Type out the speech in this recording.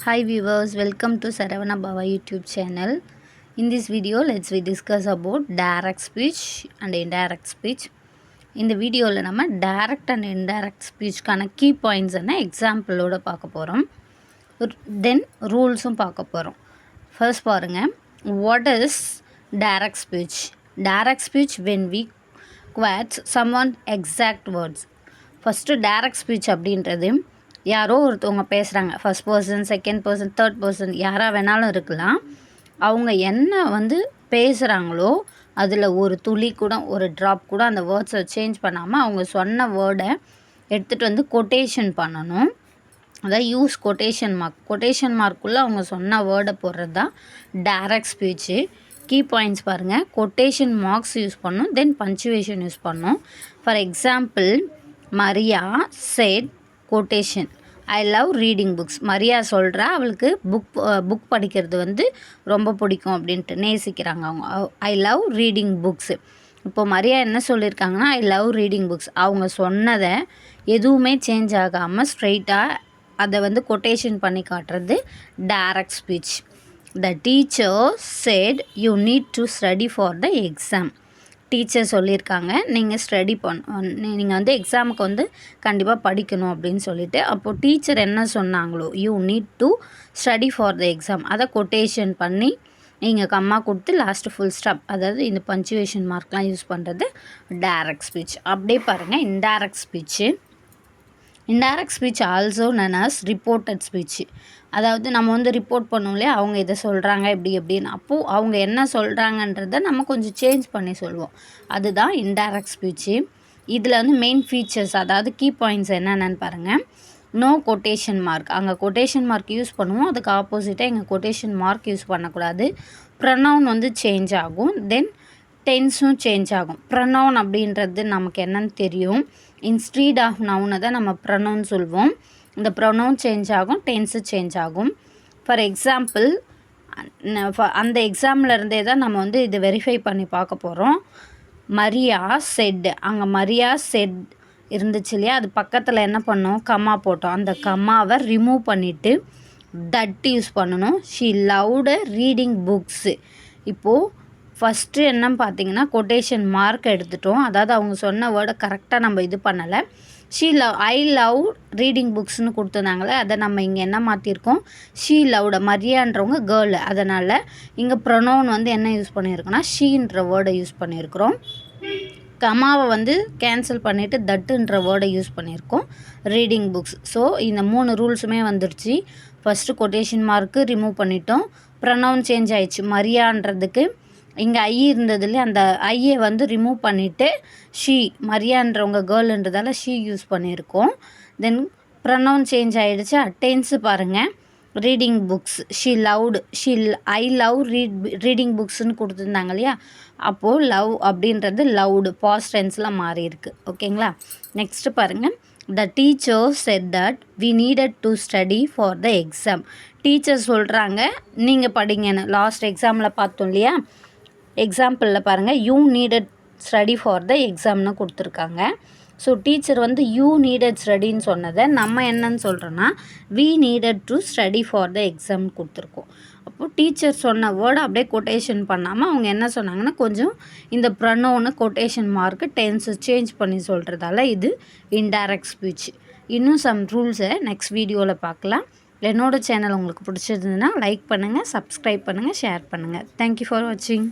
Hi viewers, welcome to Saravana Bhava YouTube channel. In this video, we discuss about direct speech and indirect speech. In the video, we will direct and indirect speech key points and example. Then rules. First, what is direct speech? Direct speech when we quote someone exact words. First, direct speech அப்படின்றது யாரோ ஒருத்தவங்க பேசுகிறாங்க, first person, second person, third person, யாராக வேணாலும் இருக்கலாம். அவங்க என்ன பேசுகிறாங்களோ அதில் ஒரு துளி கூட, ஒரு ட்ராப் கூட அந்த வேர்ட்ஸை சேஞ்ச் பண்ணாமல் அவங்க சொன்ன வேர்டை எடுத்துகிட்டு கொட்டேஷன் பண்ணணும். அதாவது யூஸ் கொட்டேஷன் மார்க். கொட்டேஷன் மார்க்குள்ளே அவங்க சொன்ன வேர்டை போடுறது தான் டைரக்ட் ஸ்பீச்சு. கீ பாயிண்ட்ஸ் பாருங்கள். கொட்டேஷன் மார்க்ஸ் யூஸ் பண்ணணும், தென் பஞ்சுவேஷன் யூஸ் பண்ணணும். For example, Maria set quotation I love reading books. Maria சொல்கிறா அவளுக்கு புக் படிக்கிறது ரொம்ப பிடிக்கும் அப்படின்ட்டு, நேசிக்கிறாங்க அவங்க. ஐ லவ் ரீடிங் புக்ஸு. இப்போது மரியா என்ன சொல்லியிருக்காங்கன்னா ஐ லவ் ரீடிங் புக்ஸ். அவங்க சொன்னதை எதுவுமே சேஞ்ச் ஆகாமல் ஸ்ட்ரெயிட்டாக அதை கொட்டேஷன் பண்ணி காட்டுறது direct speech. The teacher set you need to study for the exam. Teacher சொல்லியிருக்காங்க நீங்கள் ஸ்டடி நீங்கள் எக்ஸாமுக்கு கண்டிப்பாக படிக்கணும் அப்படின்னு சொல்லிட்டு. அப்போது டீச்சர் என்ன சொன்னாங்களோ you need to study for the exam, அதை கொட்டேஷன் பண்ணி நீங்கள் கம்மா கொடுத்து லாஸ்ட்டு ஃபுல் ஸ்டாப், அதாவது இந்த பஞ்சுவேஷன் மார்க்லாம் யூஸ் பண்ணுறது டைரக்ட் ஸ்பீச். அப்படியே பாருங்கள் indirect speech. Indirect speech also known as reported speech. அதாவது நம்ம ரிப்போர்ட் பண்ணோம் இல்லையா, அவங்க இதை சொல்கிறாங்க இப்படி எப்படின்னு. அப்போது அவங்க என்ன சொல்கிறாங்கன்றத நம்ம கொஞ்சம் சேஞ்ச் பண்ணி சொல்லுவோம். அதுதான் இன்டைரக்ட் ஸ்பீச்சு. இதில் மெயின் ஃபீச்சர்ஸ், அதாவது கீ பாயிண்ட்ஸ் என்னென்னு பாருங்கள். No quotation mark. அங்கே கொட்டேஷன் மார்க் யூஸ் பண்ணுவோம், அதுக்கு ஆப்போசிட்டாக எங்கள் கொட்டேஷன் மார்க் யூஸ் பண்ணக்கூடாது. ப்ரொனவுன் சேஞ்ச் ஆகும், தென் டென்ஸும் சேஞ்ச் ஆகும். ப்ரொனவுன் அப்படின்றது நமக்கு என்னன்னு தெரியும். இன்ஸ்டீட் ஆஃப் நவுனை தான் நம்ம ப்ரொனவுன் சொல்வோம். இந்த ப்ரொனவுன் சேஞ்ச் ஆகும், டென்ஸு சேஞ்ச் ஆகும். ஃபார் எக்ஸாம்பிள், அந்த எக்ஸாமில் இருந்தே தான் நம்ம இதை வெரிஃபை பண்ணி பார்க்க போகிறோம். மரியா செட், அங்கே மரியா செட் இருந்துச்சு இல்லையா, அது பக்கத்தில் என்ன பண்ணோம், கம்மா போட்டோம். அந்த கம்மாவை ரிமூவ் பண்ணிவிட்டு தட் யூஸ் பண்ணணும். She loved reading books. இப்போது ஃபஸ்ட்டு என்னன்னு பார்த்தீங்கன்னா கொட்டேஷன் மார்க் எடுத்துட்டோம். அதாவது அவங்க சொன்ன வேர்டை கரெக்டாக நம்ம இது பண்ணலை. ஐ லவ் ரீடிங் புக்ஸ்னு கொடுத்துருந்தாங்களே, அதை நம்ம இங்கே என்ன மாற்றிருக்கோம், ஷீ லவ்ட. மரியான்றவங்க கேர்ளு, அதனால் இங்கே ப்ரொனவுன் என்ன யூஸ் பண்ணியிருக்கோன்னா ஷீன்ற வேர்டை யூஸ் பண்ணியிருக்கிறோம். கமாவை கேன்சல் பண்ணிவிட்டு தட்டுன்ற வேர்டை யூஸ் பண்ணியிருக்கோம், ரீடிங் புக்ஸ். ஸோ இந்த 3 ரூல்ஸுமே வந்துடுச்சு. ஃபஸ்ட்டு கொட்டேஷன் மார்க்கு ரிமூவ் பண்ணிட்டோம், ப்ரொனவுன் சேஞ்ச் ஆயிடுச்சு. மரியான்றதுக்கு இங்கே ஐ இருந்தது இல்லையா, அந்த ஐயை ரிமூவ் பண்ணிவிட்டு ஷீ, மரியான்றவங்க கேர்ளுன்றதால ஷீ யூஸ் பண்ணியிருக்கோம். தென் ப்ரொனவுன் சேஞ்ச் ஆகிடுச்சு. டென்ஸு பாருங்கள், reading books. I love reading புக்ஸ்ன்னு கொடுத்துருந்தாங்க இல்லையா, அப்போது லவ் அப்படின்றது லவ்டு பாஸ்ட் டென்ஸில் மாறி இருக்குது. ஓகேங்களா. நெக்ஸ்ட்டு பாருங்கள், the teacher said that we needed to study for the exam. Teacher சொல்கிறாங்க நீங்கள் படிங்கன்னு. லாஸ்ட் எக்ஸாமில் பார்த்தோம் இல்லையா, எக்ஸாம்பிளில் பாருங்கள், you needed study for the எக்ஸாம்னு கொடுத்துருக்காங்க. ஸோ டீச்சர் யூ நீடட் ஸ்டடின்னு சொன்னதை நம்ம என்னன்னு சொல்கிறோன்னா we needed to study for the எக்ஸாம்னு கொடுத்துருக்கோம். அப்போது டீச்சர் சொன்ன வேர்டை அப்படியே கொட்டேஷன் பண்ணாமல் அவங்க என்ன சொன்னாங்கன்னா கொஞ்சம் இந்த pronoun quotation mark tens change பண்ணி சொல்கிறதால இது இன்டைரக்ட் ஸ்பீச். இன்னும் சம் ரூல்ஸை நெக்ஸ்ட் வீடியோவில் பார்க்கலாம். என்னோடய சேனல் உங்களுக்கு பிடிச்சிருந்ததுன்னா லைக் பண்ணுங்கள், சப்ஸ்கிரைப் பண்ணுங்கள், ஷேர் பண்ணுங்கள். தேங்க்யூ ஃபார் வாட்சிங்.